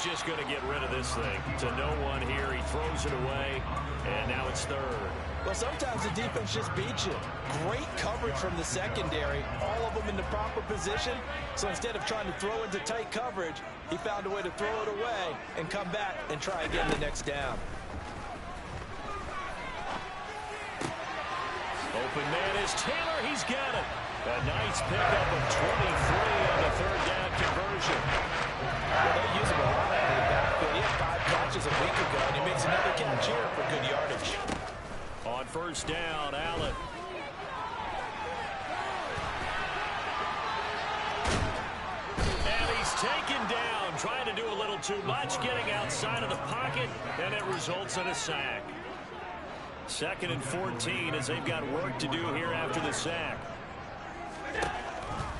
he's just going to get rid of this thing. To no one here. He throws it away, and now it's third. Well, sometimes the defense just beats you. Great coverage from the secondary, all of them in the proper position. So instead of trying to throw into tight coverage, he found a way to throw it away and come back and try again the next down. Open man is Taylor. He's got it. A nice pickup of 23 on the third down conversion. Well, they use him a lot out of the backfield. He had 5 catches a week ago, and he makes another catch here for good yardage. On first down, Allen. And he's taken down, trying to do a little too much, getting outside of the pocket, and it results in a sack. 2nd and 14 as they've got work to do here after the sack.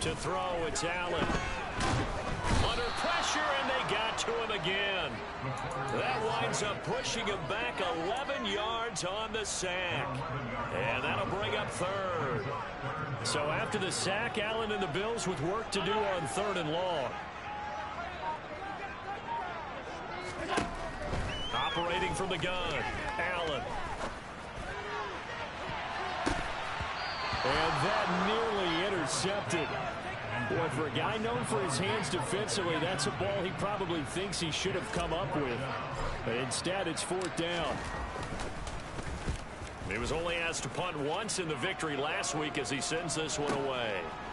To throw, it's Allen. Under pressure, and they got to him again. That winds up pushing him back 11 yards on the sack. And that'll bring up third. So after the sack, Allen and the Bills with work to do on 3rd and long. Operating from the gun, Allen. And that nearly intercepted. Boy, for a guy known for his hands defensively, that's a ball he probably thinks he should have come up with. But instead, it's 4th down. He was only asked to punt once in the victory last week as he sends this one away.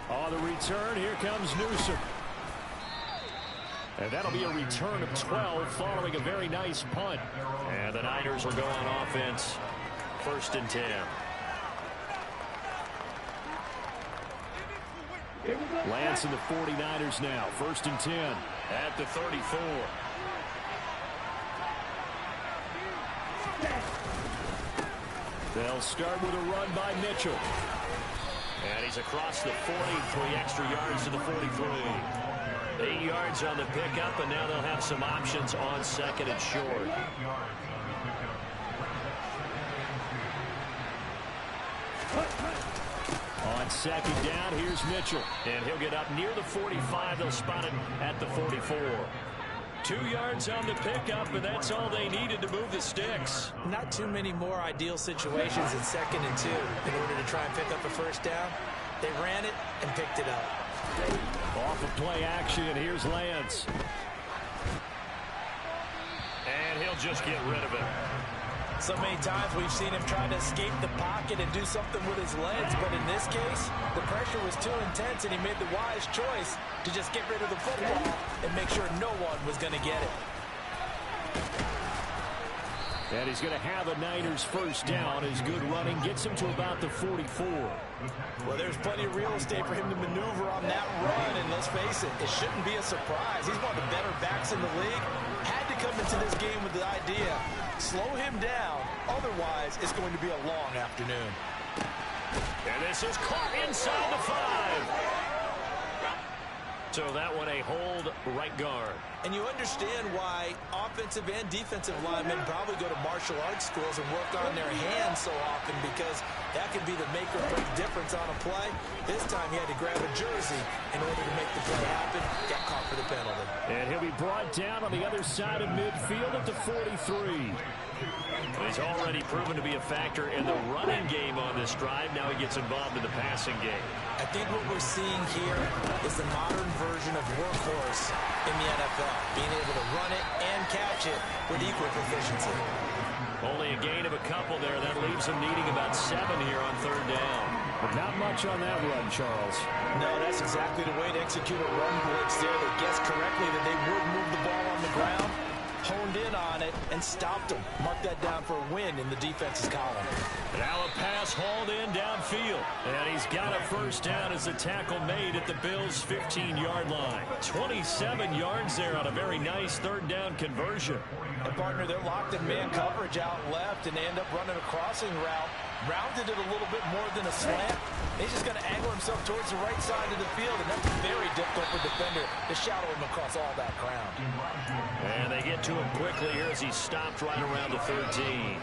On the return, here comes Newsome. And that'll be a return of 12 following a very nice punt. And the Niners will go on offense. 1st and 10. Lance and the 49ers now. 1st and 10 at the 34. They'll start with a run by Mitchell. And he's across the 40, 3 extra yards to the 43. 8 yards on the pickup, and now they'll have some options on 2nd and short. On 2nd down, here's Mitchell. And he'll get up near the 45. They'll spot him at the 44. 2 yards on the pickup, and that's all they needed to move the sticks. Not too many more ideal situations in 2nd and 2 in order to try and pick up a 1st down. They ran it and picked it up. Off of play action, and here's Lance. And he'll just get rid of it. So many times we've seen him trying to escape the pocket and do something with his legs, but in this case, the pressure was too intense, and he made the wise choice to just get rid of the football and make sure no one was going to get it. And he's going to have a Niners 1st down. His good running gets him to about the 44. Well, there's plenty of real estate for him to maneuver on that run, and let's face it, it shouldn't be a surprise. He's one of the better backs in the league. Had to come into this game with the idea, slow him down, otherwise it's going to be a long afternoon. And this is caught inside the 5. So that one a hold right guard. And you understand why offensive and defensive linemen probably go to martial arts schools and work on their hands so often, because that can be the make or break difference on a play. This time he had to grab a jersey in order to make the play happen. Got caught for the penalty. And he'll be brought down on the other side of midfield at the 43. He's already proven to be a factor in the running game on this drive. Now he gets involved in the passing game. I think what we're seeing here is the modern version of workhorse in the NFL, being able to run it and catch it with equal proficiency. Only a gain of a couple there. That leaves him needing about 7 here on 3rd down. But not much on that run, Charles. No, that's exactly the way to execute a run blitz there. They guessed correctly that they would move the ball on the ground, honed in on it, and stopped them. Mark that down for a win in the defense's column. Now a pass hauled in downfield. And he's got a 1st down as the tackle made at the Bills' 15-yard line. 27 yards there on a very nice 3rd down conversion. And, partner, they're locked in man coverage out left, and they end up running a crossing route. Rounded it a little bit more than a slant. He's just going to angle himself towards the right side of the field, and that's very difficult for a defender to shadow him across all that ground. And they get to him quickly here as he's stopped right around the 13.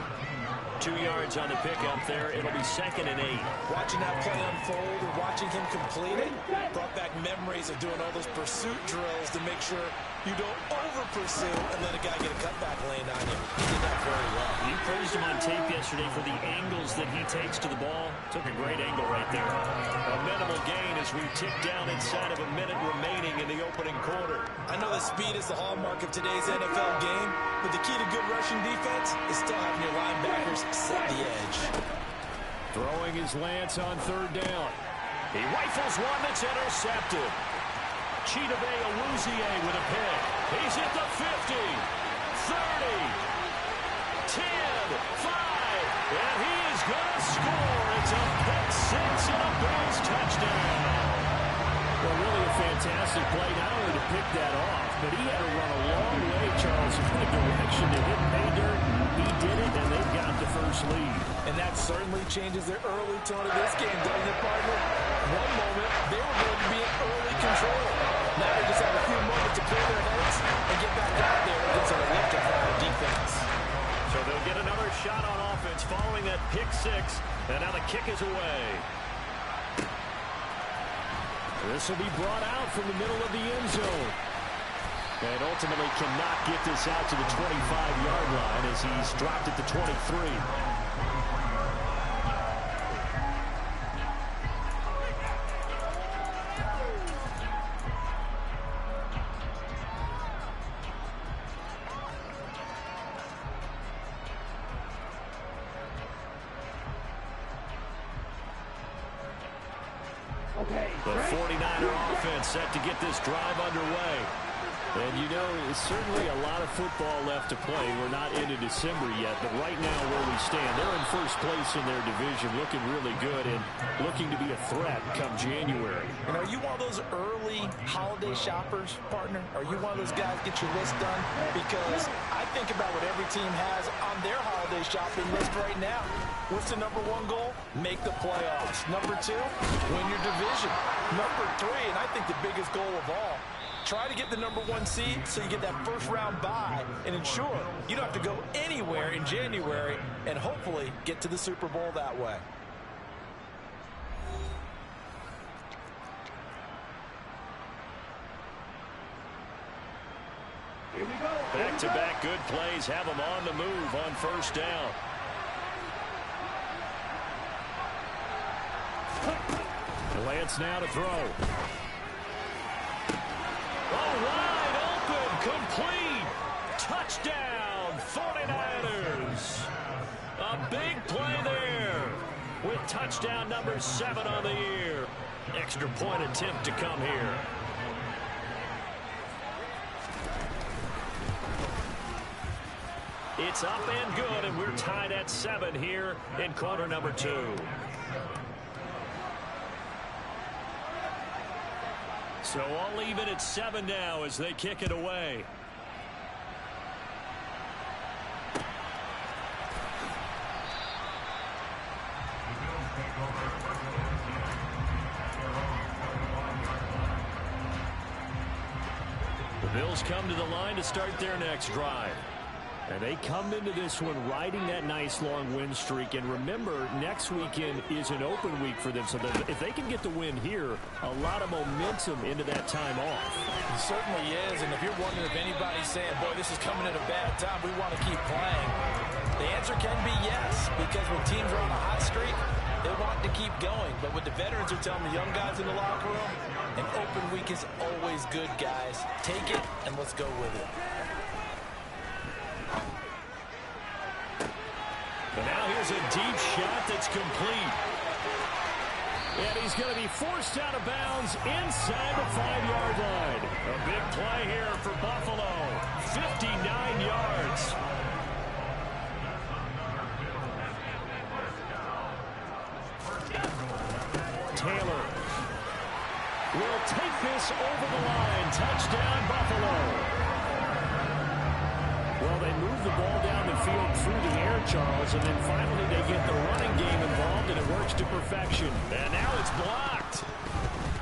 2 yards on the pickup there. It'll be 2nd and 8. Watching that play unfold and watching him complete it brought back memories of doing all those pursuit drills to make sure you don't over-pursue and let a guy get a cutback lane on you. He did that very well. You praised him on tape yesterday for the angles that he takes to the ball. Took a great angle right there. A minimal gain as we tick down inside of a minute remaining in the opening quarter. I know that speed is the hallmark of today's NFL game, but the key to good rushing defense is still having your linebackers set the edge. Throwing his Lance on 3rd down. He rifles one that's intercepted. Chidobe Awuzie with a pick. He's at the 50, 30, 10, 5, and he is going to score. It's a pick 6 and a Bills touchdown. Well, really a fantastic play, not only to pick that off, but he had to run a long way, Charles, in the direction to hit pay dirt. He did it, and they've got the first lead. And that certainly changes the early tone of this game, doesn't it, partner? One moment, they were going to be in early control. Now they just have a few moments to clear their heads and get back out there against an electrifying defense. So they'll get another shot on offense following that pick 6, and now the kick is away. This will be brought out from the middle of the end zone. And ultimately cannot get this out to the 25-yard line as he's dropped at the 23. The 49er offense set to get this drive underway. And, you know, it's certainly a lot of football left to play. We're not into December yet, but right now where we stand, they're in first place in their division, looking really good and looking to be a threat come January. And are you one of those early holiday shoppers, partner? Are you one of those guys get your list done? Because I think about what every team has on their holiday shopping list right now. What's the number 1 goal? Make the playoffs. Number 2, win your division. Number 3, and I think the biggest goal of all, try to get the number 1 seed so you get that first-round bye and ensure you don't have to go anywhere in January and hopefully get to the Super Bowl that way. Back-to-back good plays have them on the move on first down. Lance now to throw. Oh, wide open, complete. Touchdown, 49ers. A big play there with touchdown number 7 on the year. Extra point attempt to come here. It's up and good, and we're tied at 7 here in quarter number 2. So I'll leave it at 7 now as they kick it away. The Bills come to the line to start their next drive. And they come into this one riding that nice long win streak. And remember, next weekend is an open week for them. So that if they can get the win here, a lot of momentum into that time off. It certainly is. And if you're wondering if anybody's saying, boy, this is coming at a bad time, we want to keep playing, the answer can be yes. Because when teams are on a hot streak, they want to keep going. But what the veterans are telling the young guys in the locker room, an open week is always good, guys. Take it and let's go with it. And now here's a deep shot that's complete. And he's going to be forced out of bounds inside the 5-yard line. A big play here for Buffalo. 59 yards. Taylor will take this over the line. Touchdown, Buffalo. Well, they move the ball down the field through the air, Charles, and then finally they get the running game involved, and it works to perfection. And now it's blocked.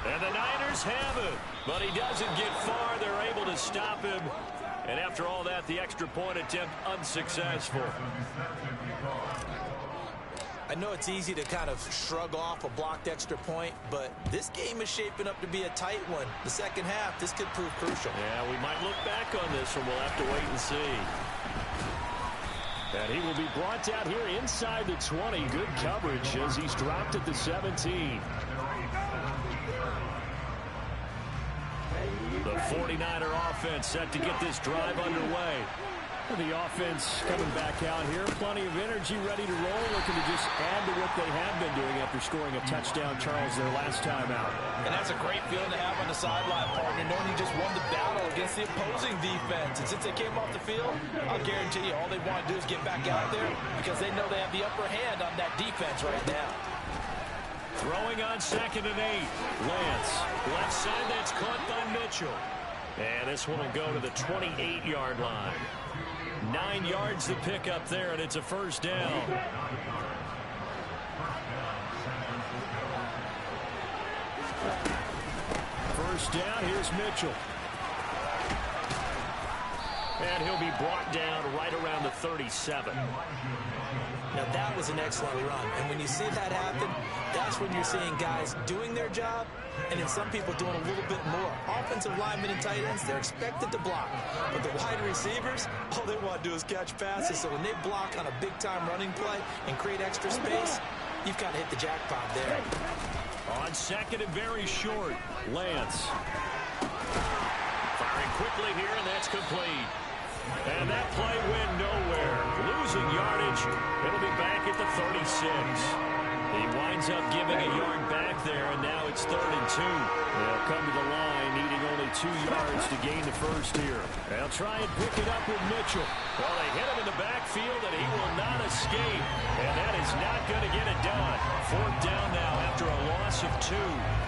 And the Niners have it. But he doesn't get far. They're able to stop him And after all that, the extra point attempt unsuccessful. I know it's easy to kind of shrug off a blocked extra point, but this game is shaping up to be a tight one. The second half, this could prove crucial. Yeah, we might look back on this one. We'll have to wait and see. And he will be brought down here inside the 20. Good coverage as he's dropped at the 17. The 49er offense set to get this drive underway. The offense coming back out here. Plenty of energy, ready to roll, looking to just add to what they have been doing after scoring a touchdown, Charles, their last time out. And that's a great feeling to have on the sideline, partner, knowing you just won the battle against the opposing defense. And since they came off the field, I'll guarantee you all they want to do is get back out there because they know they have the upper hand on that defense right now. Throwing on 2nd and 8. Lance, left side, that's caught by Mitchell. And this one will go to the 28-yard line. 9 yards to pick up there, and it's a first down. First down, here's Mitchell. And he'll be brought down right around the 37. Now, that was an excellent run. And when you see that happen, that's when you're seeing guys doing their job and then some people doing a little bit more. Offensive linemen and tight ends, they're expected to block. But the wide receivers, all they want to do is catch passes. So when they block on a big-time running play and create extra space, you've got to hit the jackpot there. On 2nd and very short, Lance. Firing quickly here, and that's complete. And that play went nowhere. Losing yardage. It'll be back at the 36. He winds up giving a yard back there, and now it's 3rd and 2. They'll come to the line, needing only 2 yards to gain the first here. They'll try and pick it up with Mitchell. Well, they hit him in the backfield, and he will not escape. And that is not going to get it done. 4th down now after a loss of 2.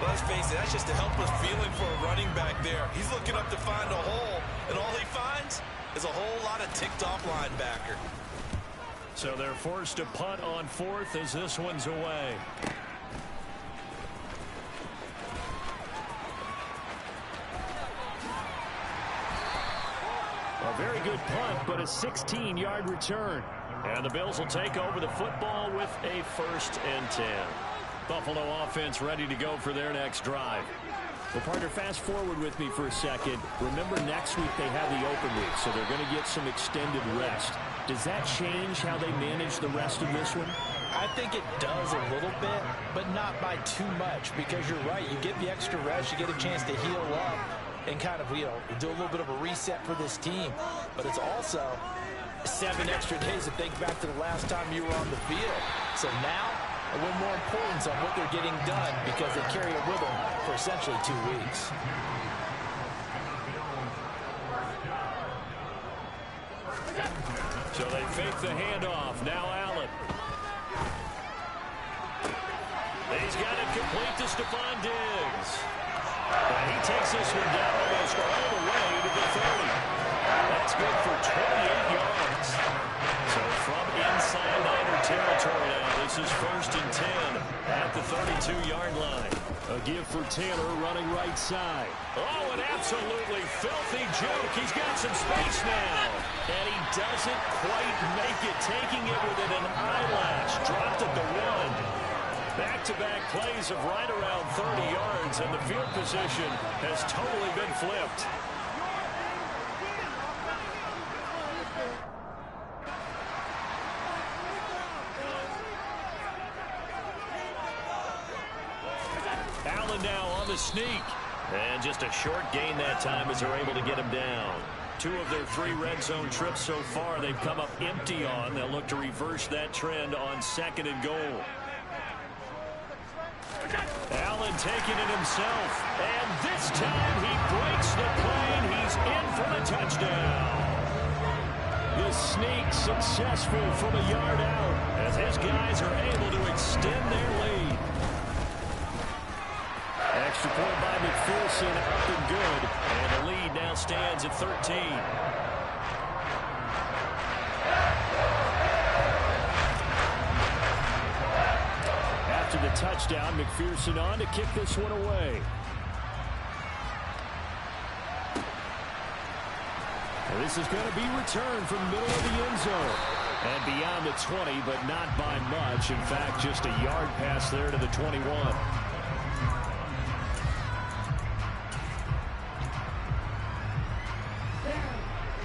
Well, let's face it, that's just a helpless feeling for a running back there. He's looking up to find a hole, and all he finds is a whole lot of ticked-off linebacker. So they're forced to punt on 4th as this one's away. A very good punt, but a 16-yard return. And the Bills will take over the football with a 1st and 10. Buffalo offense ready to go for their next drive. Well, partner, fast forward with me for a second. Remember, next week they have the open week, so they're going to get some extended rest. Does that change how they manage the rest of this one? I think it does a little bit, but not by too much, because you're right. You get the extra rest, you get a chance to heal up and kind of, do a little bit of a reset for this team. But it's also 7 extra days to think back to the last time you were on the field. So now, a little more importance on what they're getting done because they carry it with them for essentially 2 weeks. So they fake the handoff. Now Allen. He's got it complete to Stephon Diggs. And he takes this one down almost all the way to the 30. That's good for 28 yards. So from inside Niner territory now, this is 1st and 10 at the 32-yard line. A give for Taylor running right side. Oh, an absolutely filthy joke. He's got some space now. And he doesn't quite make it, taking it within an eyelash. Dropped at the 1. Back-to-back plays of right around 30 yards, and the field position has totally been flipped. Allen now on the sneak. And just a short gain that time as they're able to get him down. 2 of their 3 red zone trips so far they've come up empty on. They'll look to reverse that trend on 2nd and goal. Allen taking it himself. And this time he breaks the play and he's in for the touchdown. The sneak successful from a yard out as his guys are able to extend their lead. Extra point by McPherson, up and good. And the lead now stands at 13. After the touchdown, McPherson on to kick this one away. And this is going to be returned from the middle of the end zone. And beyond the 20, but not by much. In fact, just a yard pass there to the 21.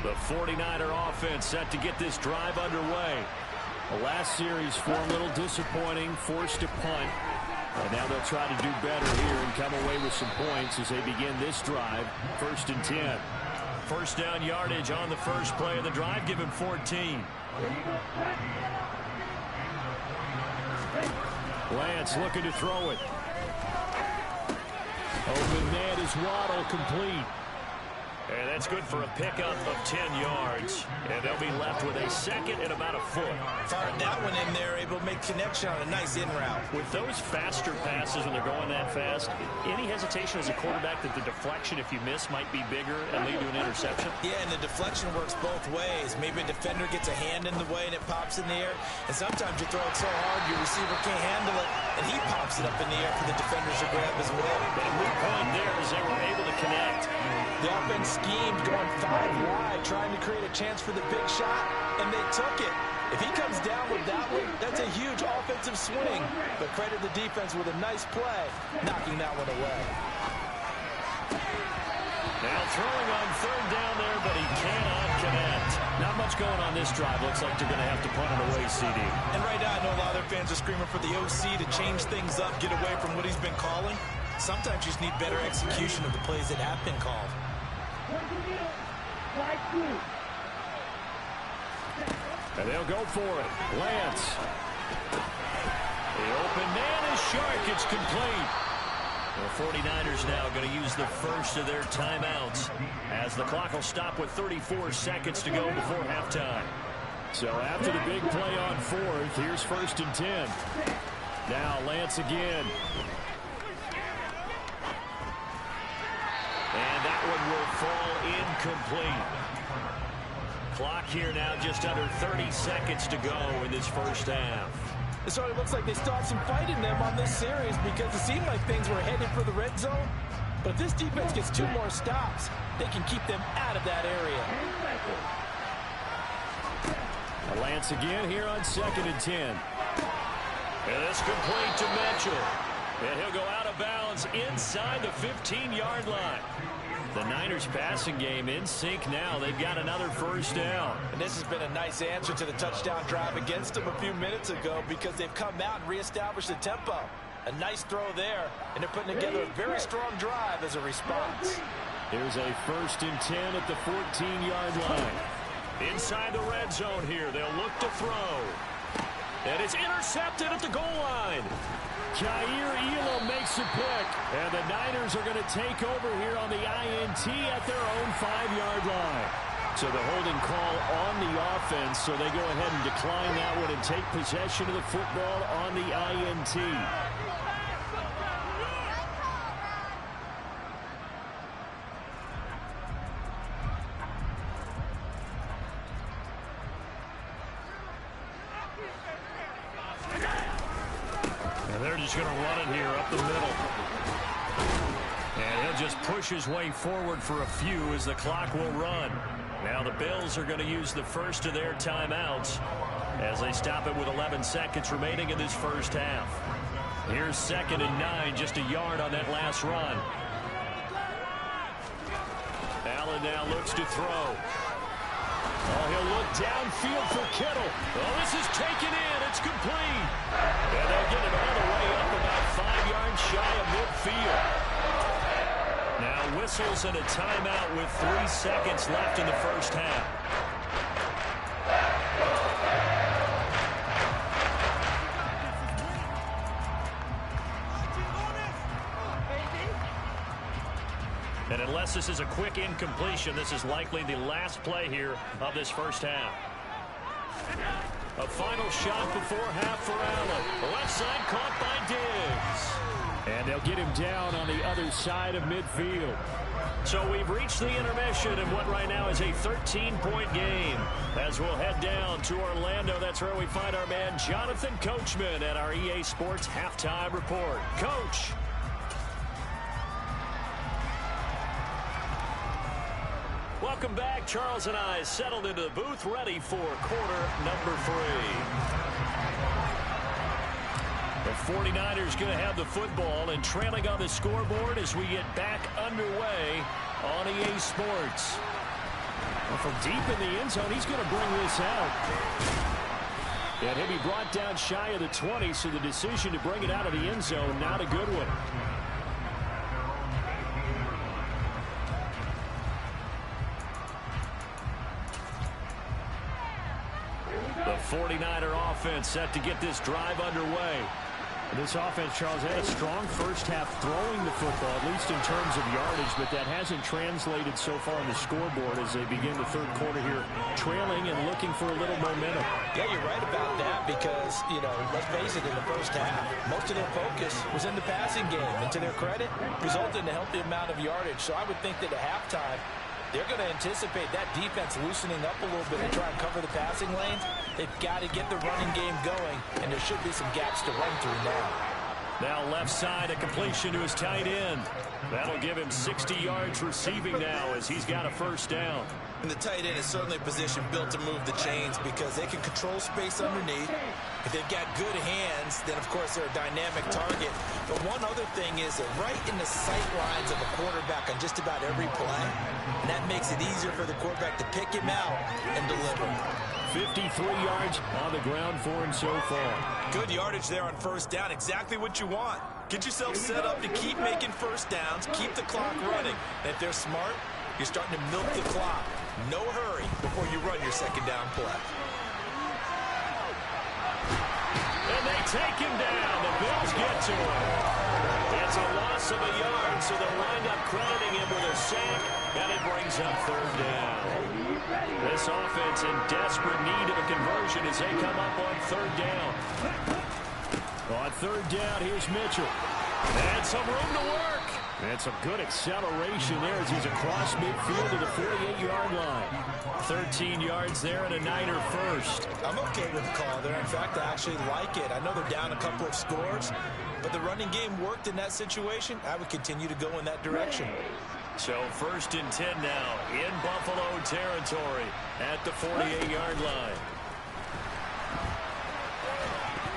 The 49er offense set to get this drive underway. The last series for a little disappointing, forced to punt. And now they'll try to do better here and come away with some points as they begin this drive. 1st and 10. First down yardage on the first play of the drive. Give him 14. Lance looking to throw it. Open net is Waddle, complete. And that's good for a pickup of 10 yards. And they'll be left with a second and about a foot. Fired that one in there, able to make connection on a nice in route. With those faster passes when they're going that fast, any hesitation as a quarterback that the deflection, if you miss, might be bigger and lead to an interception? Yeah, and the deflection works both ways. Maybe a defender gets a hand in the way and it pops in the air. And sometimes you throw it so hard your receiver can't handle it, and he pops it up in the air for the defenders to grab as well. But a moot point there as they were able to connect. The offense schemed going 5 wide, trying to create a chance for the big shot, and they took it. If he comes down with that one, that's a huge offensive swing. But credit the defense with a nice play, knocking that one away. Now throwing on 3rd down there, but he cannot connect. Not much going on this drive. Looks like they're going to have to punt it away, CD. And right now, I know a lot of their fans are screaming for the OC to change things up, get away from what he's been calling. Sometimes you just need better execution of the plays that have been called. And they'll go for it. Lance. The open man is Shark. It's complete. The 49ers now going to use the first of their timeouts as the clock will stop with 34 seconds to go before halftime. So after the big play on 4th, here's 1st and 10. Now Lance again. And that one will fall incomplete. Clock here now just under 30 seconds to go in this first half. It sort of looks like they still have some fight in them on this series because it seemed like things were headed for the red zone. But if this defense gets 2 more stops, they can keep them out of that area. Lance again here on 2nd and 10. And it's complete to Mitchell. And he'll go out of bounds inside the 15-yard line. The Niners passing game in sync now. They've got another first down. And this has been a nice answer to the touchdown drive against them a few minutes ago because they've come out and reestablished the tempo. A nice throw there, and they're putting together a very strong drive as a response. Here's a 1st and 10 at the 14-yard line. Inside the red zone here, they'll look to throw. And it's intercepted at the goal line. Jair Elam makes a pick, and the Niners are going to take over here on the INT at their own 5-yard line. So the holding call on the offense, so they go ahead and decline that one and take possession of the football on the INT. They're just going to run it here up the middle. And he'll just push his way forward for a few as the clock will run. Now the Bills are going to use the first of their timeouts as they stop it with 11 seconds remaining in this first half. Here's 2nd and 9, just a yard on that last run. Allen now looks to throw. Oh, he'll look downfield for Kittle. Oh, this is taken in. It's complete. And they'll get it all the way up about 5 yards shy of midfield. Now whistles and a timeout with 3 seconds left in the first half. And unless this is a quick incompletion, this is likely the last play here of this first half. A final shot before half for Allen. Left side caught by Diggs. And they'll get him down on the other side of midfield. So we've reached the intermission in what right now is a 13-point game. As we'll head down to Orlando, that's where we find our man Jonathan Coachman at our EA Sports Halftime Report. Coach. Welcome back. Charles and I settled into the booth, ready for quarter number 3. The 49ers going to have the football and trailing on the scoreboard as we get back underway on EA Sports. Well, from deep in the end zone, he's going to bring this out. And he'll be brought down shy of the 20, so the decision to bring it out of the end zone, not a good one. The 49er offense set to get this drive underway. This offense, Charles, had a strong first half throwing the football, at least in terms of yardage, but that hasn't translated so far on the scoreboard as they begin the third quarter here, trailing and looking for a little momentum. Yeah, you're right about that because, let's face it, in the first half, most of their focus was in the passing game. And to their credit, resulted in a healthy amount of yardage. So I would think that at halftime, they're going to anticipate that defense loosening up a little bit and try and cover the passing lanes. They've got to get the running game going, and there should be some gaps to run through now. Now left side, a completion to his tight end. That'll give him 60 yards receiving now as he's got a first down. And the tight end is certainly a position built to move the chains because they can control space underneath. If they've got good hands, then, of course, they're a dynamic target. But one other thing is that right in the sight lines of a quarterback on just about every play, and that makes it easier for the quarterback to pick him out and deliver. 53 yards on the ground for him so far. Good yardage there on first down. Exactly what you want. Get yourself set up to keep making first downs, keep the clock running. And if they're smart, you're starting to milk the clock. No hurry before you run your second down play. And they take him down. The Bills get to him. It's a loss of a yard, so they'll wind up crediting him with a sack, and it brings up third down. This offense in desperate need of a conversion as they come up on third down. On third down, here's Mitchell. And some room to work. And some good acceleration there as he's across midfield to the 48-yard line. 13 yards there and a Niner first. I'm okay with the call there. In fact, I actually like it. I know they're down a couple of scores, but the running game worked in that situation. I would continue to go in that direction. So first and 10 now in Buffalo territory at the 48-yard line.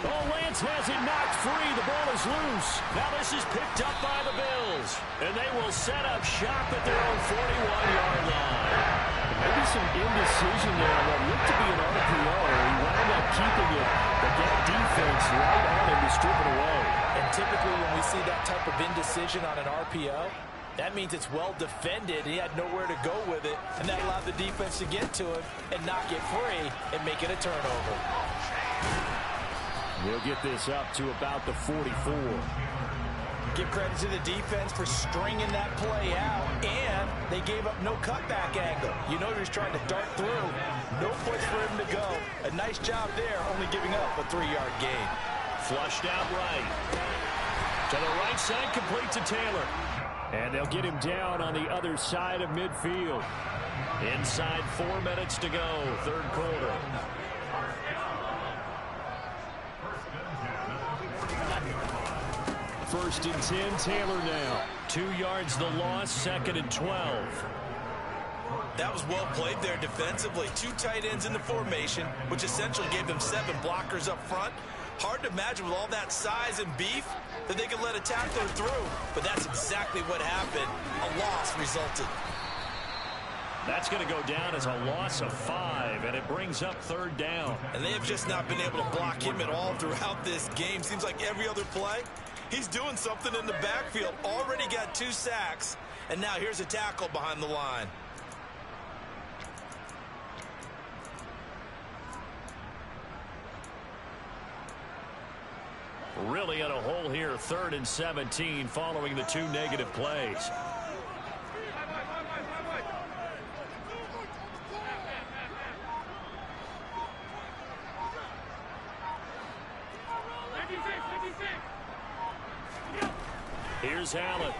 Oh, Lance has it knocked free. The ball is loose. Now this is picked up by the Bills. And they will set up shop at their own 41-yard line. Maybe some indecision there on what looked to be an RPO. He wound up keeping it, but that defense right on him to strip it away. And typically when we see that type of indecision on an RPO, that means it's well defended. He had nowhere to go with it, and that allowed the defense to get to him and knock it free and make it a turnover. They'll get this up to about the 44. Give credit to the defense for stringing that play out, and they gave up no cutback angle. You know he was trying to dart through. No place for him to go. A nice job there, only giving up a 3-yard gain. Flushed out right. To the right side, complete to Taylor. And they'll get him down on the other side of midfield. Inside 4 minutes to go, third quarter. First and 10, Taylor now. 2 yards the loss, second and 12. That was well played there defensively. 2 tight ends in the formation, which essentially gave them 7 blockers up front. Hard to imagine with all that size and beef that they could let a tackler through. But that's exactly what happened. A loss resulted. That's going to go down as a loss of 5, and it brings up third down. And they have just not been able to block him at all throughout this game. Seems like every other play, he's doing something in the backfield. Already got 2 sacks, and now here's a tackle behind the line. Really in a hole here, third and 17 following the 2 negative plays. Here's Allen.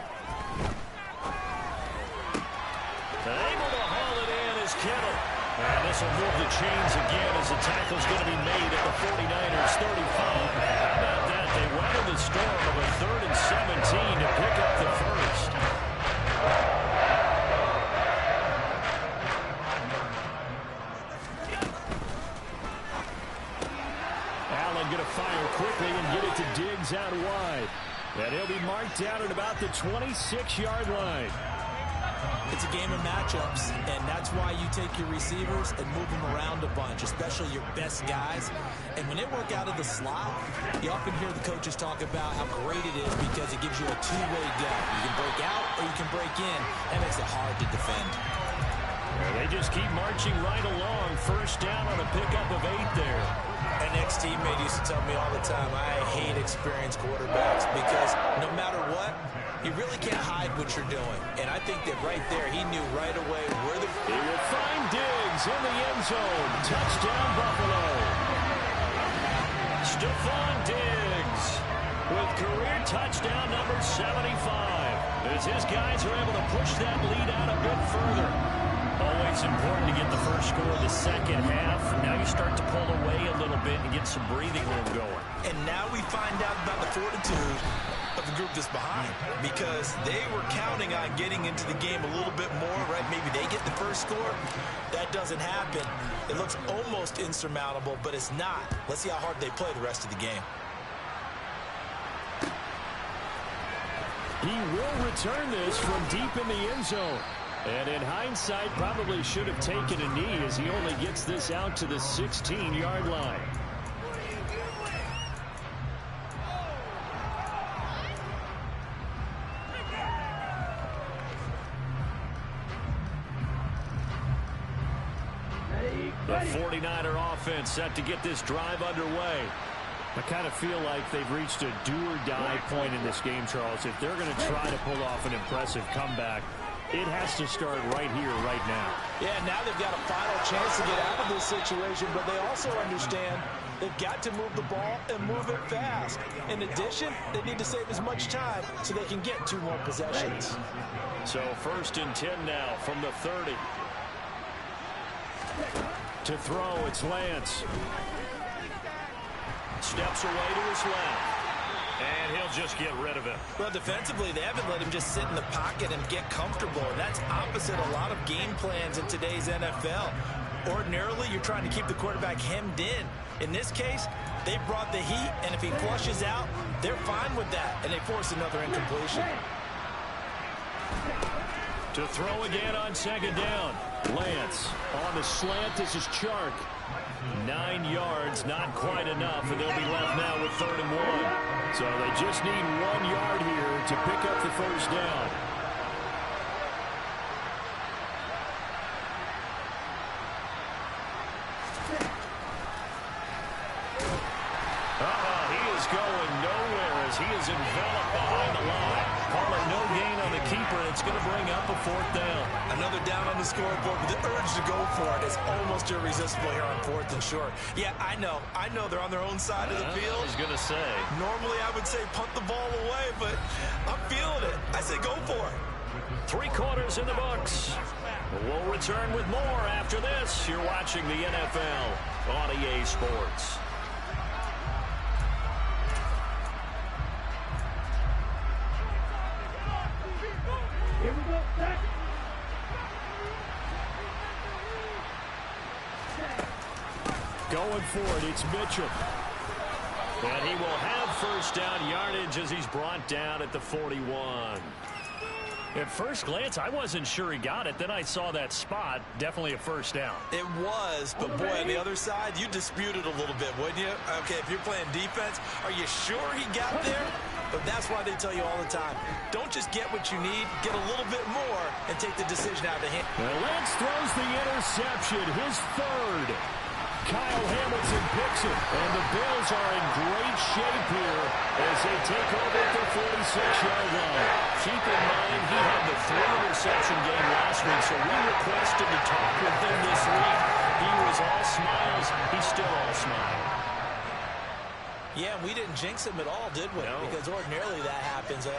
Able to haul it in is Kittle. And this will move the chains again as the tackle's going to be made at the 49ers 35. How about that? They weathered the storm of a third and 17 to pick up the first. And he'll be marked down at about the 26-yard line. It's a game of matchups, and that's why you take your receivers and move them around a bunch, especially your best guys. And when they work out of the slot, you often hear the coaches talk about how great it is because it gives you a two-way go. You can break out or you can break in. That makes it hard to defend. And they just keep marching right along. First down on a pickup of 8 there. An ex-teammate used to tell me all the time, I hate experienced quarterbacks because no matter what, you really can't hide what you're doing. And I think that right there, he knew right away where the... He will find Diggs in the end zone. Touchdown, Buffalo. Stephon Diggs with career touchdown number 75. As his guys are able to push that lead out a bit further. Always important to get the first score of the second half. Now you start to pull away a little bit and get some breathing room going. And now we find out about the fortitude of the group that's behind, because they were counting on getting into the game a little bit more, right? Maybe they get the first score. That doesn't happen. It looks almost insurmountable, but it's not. Let's see how hard they play the rest of the game. He will return this from deep in the end zone. And in hindsight, probably should have taken a knee as he only gets this out to the 16-yard line. The 49er offense set to get this drive underway. I kind of feel like they've reached a do-or-die point in this game, Charles. If they're going to try to pull off an impressive comeback, it has to start right here, right now. Yeah, now they've got a final chance to get out of this situation, but they also understand they've got to move the ball and move it fast. In addition, they need to save as much time so they can get 2 more possessions. So 1st and 10 now from the 30. To throw, it's Lance. Steps away to his left. And he'll just get rid of it. Well, defensively, they haven't let him just sit in the pocket and get comfortable. And that's opposite a lot of game plans in today's NFL. Ordinarily, you're trying to keep the quarterback hemmed in. In this case, they brought the heat, and if he flushes out, they're fine with that. And they force another incompletion. To throw again on 2nd down. Lance on the slant. This is Chark. 9 yards, not quite enough, and they'll be left now with 3rd and 1. So they just need 1 yard here to pick up the first down. He is going nowhere as he is enveloped behind the line. Call it no gain on the keeper, and it's going to bring up a 4th down. Another down on the scoreboard, but the urge to go for it is almost irresistible here on 4th and short. Yeah, I know they're on their own side of the field. I was going to say. Normally I would say punt the ball away, but I'm feeling it. I say go for it. 3 quarters in the books. We'll return with more after this. You're watching the NFL on EA Sports. Here we go. Going for it, it's Mitchell. And he will have first down yardage as he's brought down at the 41. At first glance, I wasn't sure he got it. Then I saw that spot. Definitely a first down. It was, but boy, on the other side, you dispute it a little bit, wouldn't you? Okay, if you're playing defense, are you sure he got there? But that's why they tell you all the time, don't just get what you need, get a little bit more and take the decision out of the hand. Well, Lance throws the interception, his 3rd. Kyle Hamilton picks it, and the Bills are in great shape here as they take over at the 46-yard line. Keep in mind, he had the 3-interception game last week, so we requested to talk with him this week. He was all smiles. He's still all smiles. Yeah, we didn't jinx him at all, did we? No. Because ordinarily that happens.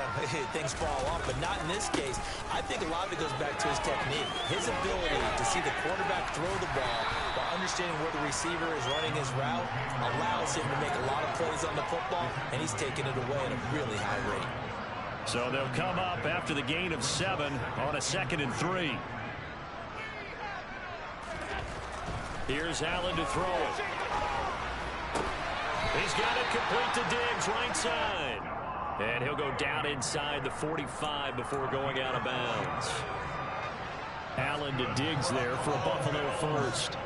Things fall off, but not in this case. I think a lot of it goes back to his technique. His ability to see the quarterback throw the ball while understanding where the receiver is running his route allows him to make a lot of plays on the football, and he's taking it away at a really high rate. So they'll come up after the gain of 7 on a 2nd and 3. Here's Allen to throw it. He's got it complete to Diggs, right side. And he'll go down inside the 45 before going out of bounds. Allen to Diggs there for a Buffalo first.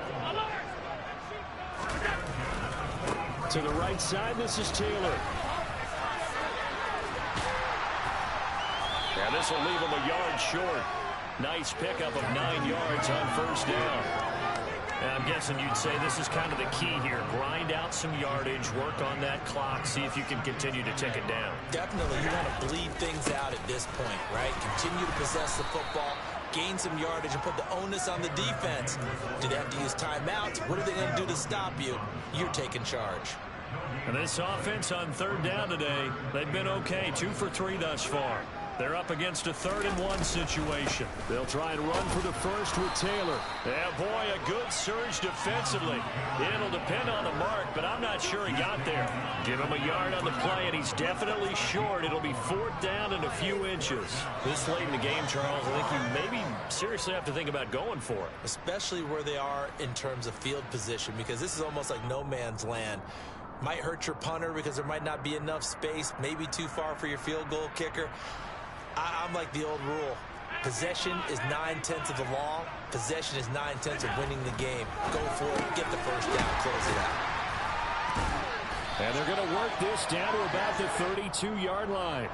To the right side, this is Taylor. And this will leave him a yard short. Nice pickup of 9 yards on first down. And I'm guessing you'd say this is kind of the key here. Grind out some yardage, work on that clock, see if you can continue to tick it down. Definitely, you want to bleed things out at this point, right? Continue to possess the football, gain some yardage, and put the onus on the defense. Do they have to use timeouts? What are they going to do to stop you? You're taking charge. And this offense on third down today, they've been okay. 2 for 3 thus far. They're up against a 3rd-and-1 situation. They'll try and run for the first with Taylor. Yeah, boy, a good surge defensively. It'll depend on the mark, but I'm not sure he got there. Give him a yard on the play, and he's definitely short. It'll be 4th down and a few inches. This late in the game, Charles, I think you maybe seriously have to think about going for it. Especially where they are in terms of field position, because this is almost like no man's land. Might hurt your punter because there might not be enough space, maybe too far for your field goal kicker. I'm like the old rule. Possession is 9/10 of the law. Possession is 9/10 of winning the game. Go for it. Get the first down. Close it out. And they're going to work this down to about the 32-yard line.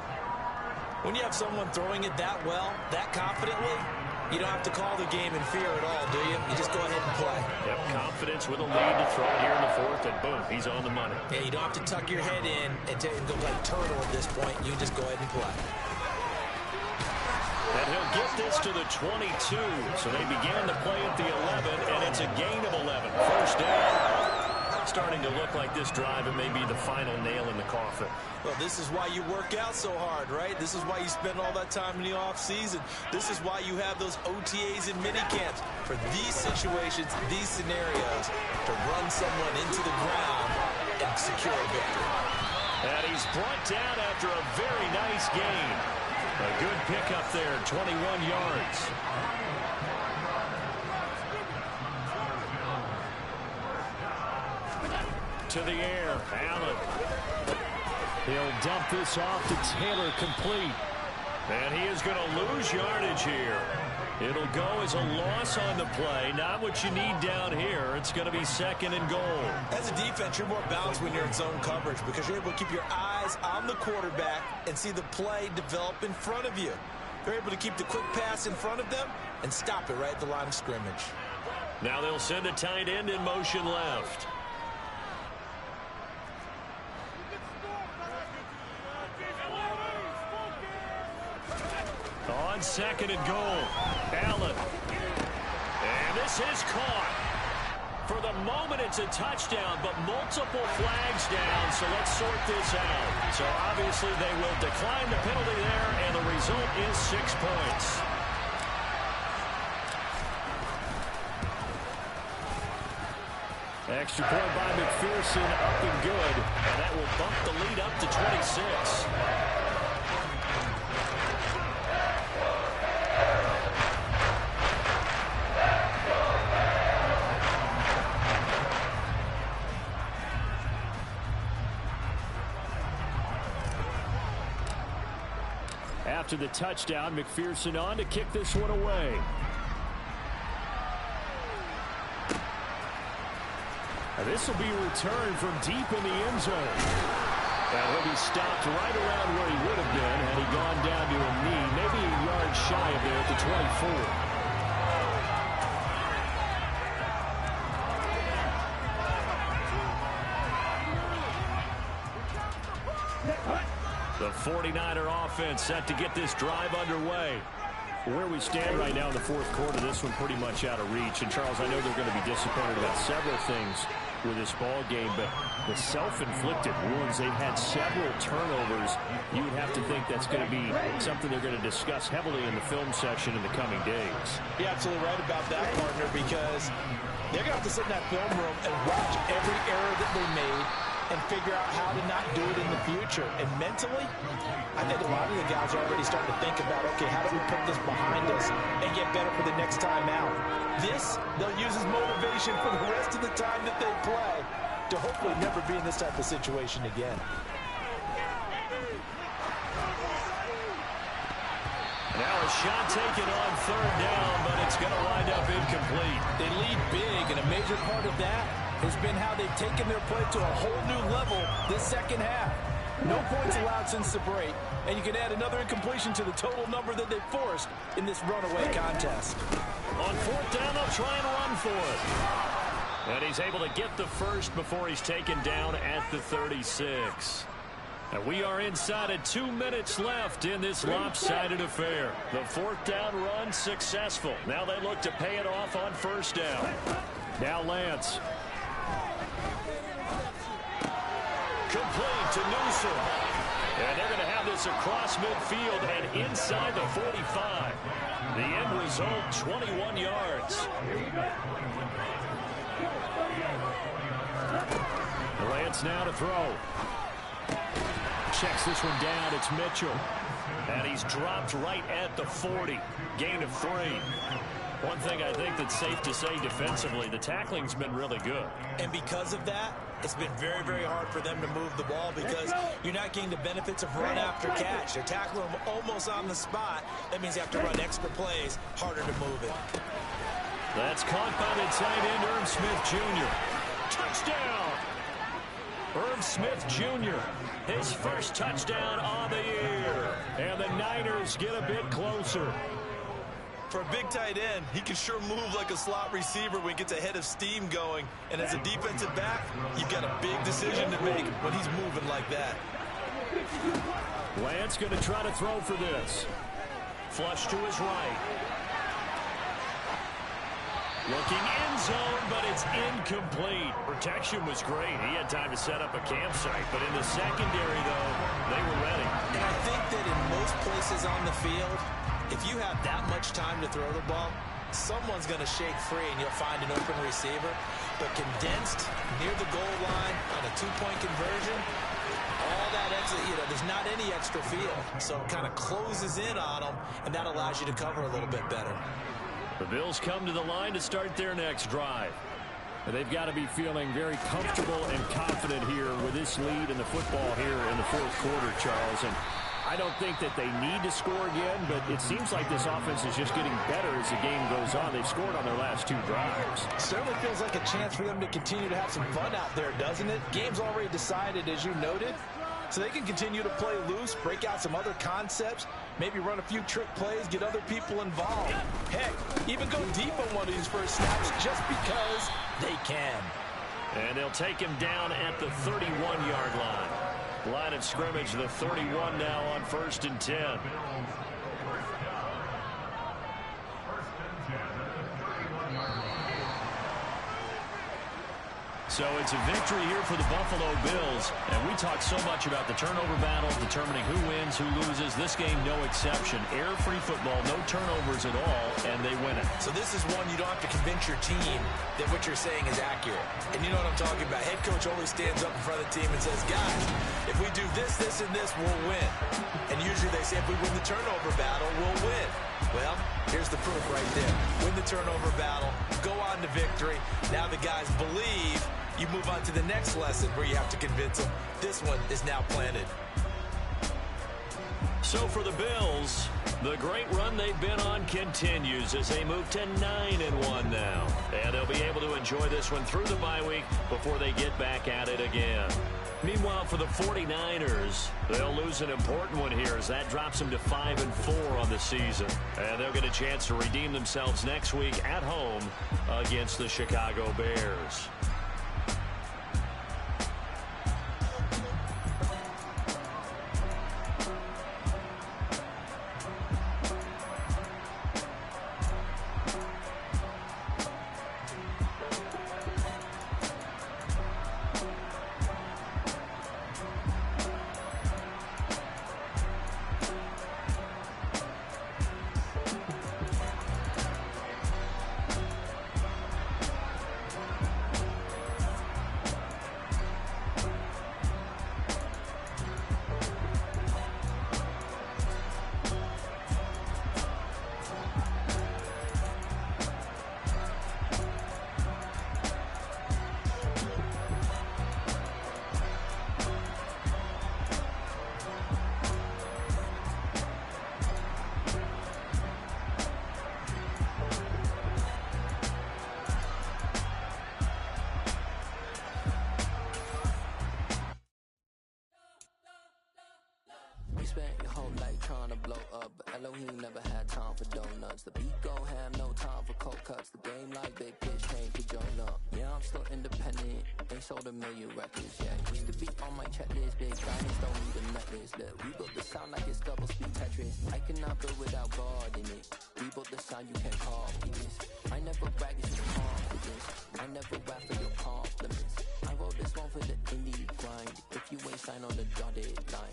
When you have someone throwing it that well, that confidently, you don't have to call the game in fear at all, do you? You just go ahead and play. Yep, confidence with a lead to throw it here in the 4th, and boom, he's on the money. Yeah, you don't have to tuck your head in and go like turtle at this point. You just go ahead and play. And he'll get this to the 22. So they began the play at the 11, and it's a gain of 11. First down. Starting to look like this drive, it may be the final nail in the coffin. Well, this is why you work out so hard, right? This is why you spend all that time in the offseason. This is why you have those OTAs and minicamps. For these situations, these scenarios, to run someone into the ground and secure a victory. And he's brought down after a very nice gain. A good pickup there, 21 yards. To the air, Allen. He'll dump this off to Taylor, complete. And he is going to lose yardage here. It'll go as a loss on the play. Not what you need down here. It's going to be 2nd and goal. As a defense, you're more balanced when you're in zone coverage because you're able to keep your eyes on the quarterback and see the play develop in front of you. They're able to keep the quick pass in front of them and stop it right at the line of scrimmage. Now they'll send a tight end in motion left. On 2nd and goal, Allen. And this is caught. For the moment, it's a touchdown, but multiple flags down, so let's sort this out. So obviously they will decline the penalty there, and the result is 6 points. Extra point by McPherson, up and good, and that will bump the lead up to 26. After the touchdown, McPherson on to kick this one away. And this will be returned from deep in the end zone. And he'll be stopped right around where he would have been had he gone down to a knee, maybe a yard shy of there at the 24. The 49er offense set to get this drive underway. Where we stand right now in the 4th quarter, this one pretty much out of reach. And, Charles, I know they're going to be disappointed about several things with this ball game, but the self-inflicted wounds, they've had several turnovers. You would have to think that's going to be something they're going to discuss heavily in the film session in the coming days. You're absolutely right about that, partner, because they're going to have to sit in that film room and watch every error that they made and figure out how to not do it in the future. And mentally, I think a lot of the guys are already starting to think about, okay, how do we put this behind us and get better for the next time out? This, they'll use as motivation for the rest of the time that they play to hopefully never be in this type of situation again. A shot taken on third down, but it's going to wind up incomplete. They lead big, and a major part of that has been how they've taken their play to a whole new level this second half. No points allowed since the break, and you can add another incompletion to the total number that they forced in this runaway contest. On fourth down, they'll try and run for it. And he's able to get the first before he's taken down at the 36. And we are inside of 2 minutes left in this lopsided affair. The fourth down run successful. Now they look to pay it off on first down. Now Lance. Complete to Newsom. And they're going to have this across midfield and inside the 45. The end result, 21 yards. Lance now to throw. Checks this one down. It's Mitchell. And he's dropped right at the 40. Gain of 3. One thing I think that's safe to say defensively, the tackling's been really good. And because of that, it's been very, very hard for them to move the ball because you're not getting the benefits of run after catch. They're tackling them almost on the spot. That means you have to run extra plays, harder to move it. That's caught by the tight end, Irv Smith Jr. Touchdown! Irv Smith Jr., his first touchdown on the year. And the Niners get a bit closer. For a big tight end, he can sure move like a slot receiver when he gets a head of steam going. And as a defensive back, you've got a big decision to make when he's moving like that. Lance going to try to throw for this. Flush to his right. Looking end zone, but it's incomplete. Protection was great. He had time to set up a campsite. But in the secondary, though, they were ready. And I think that in most places on the field, if you have that much time to throw the ball, someone's going to shake free and you'll find an open receiver. But condensed near the goal line on a two-point conversion, all that extra, there's not any extra field. So it kind of closes in on them, and that allows you to cover a little bit better. The Bills come to the line to start their next drive. They've got to be feeling very comfortable and confident here with this lead in the football here in the fourth quarter, Charles. And I don't think that they need to score again, but it seems like this offense is just getting better as the game goes on. They've scored on their last 2 drives. Certainly feels like a chance for them to continue to have some fun out there, doesn't it? Game's already decided, as you noted. So they can continue to play loose, break out some other concepts, maybe run a few trick plays, get other people involved. Heck, even go deep on one of these first snaps just because they can. And they'll take him down at the 31-yard line. Line of scrimmage, the 31 now on 1st and 10. So it's a victory here for the Buffalo Bills. And we talked so much about the turnover battle, determining who wins, who loses. This game, no exception. Air-free football, no turnovers at all, and they win it. So this is one you don't have to convince your team that what you're saying is accurate. And you know what I'm talking about. Head coach always stands up in front of the team and says, guys, if we do this, this, and this, we'll win. And usually they say if we win the turnover battle, we'll win. Well, here's the proof right there. Win the turnover battle, go on to victory. Now the guys believe. You move on to the next lesson where you have to convince them. This one is now planted. So for the Bills, the great run they've been on continues as they move to 9-1 now. And they'll be able to enjoy this one through the bye week before they get back at it again. Meanwhile, for the 49ers, they'll lose an important one here as that drops them to 5-4 on the season. And they'll get a chance to redeem themselves next week at home against the Chicago Bears. You spent your whole life trying to blow up, but Elohim never had time for donuts. The beat go ham, no time for cold cuts. The game like big pitch, change to Jonah. Yeah, I'm still independent, ain't sold a million records yet. Used to be on my checklist, big diamonds don't need a necklace. Look, we built the sound like it's double speed Tetris. I cannot build without God in it. We built the sound, you can't copy this. I never brag, it's just confidence. I never rap for your compliments. I wrote this one for the indie grind. If you ain't signed on the dotted line,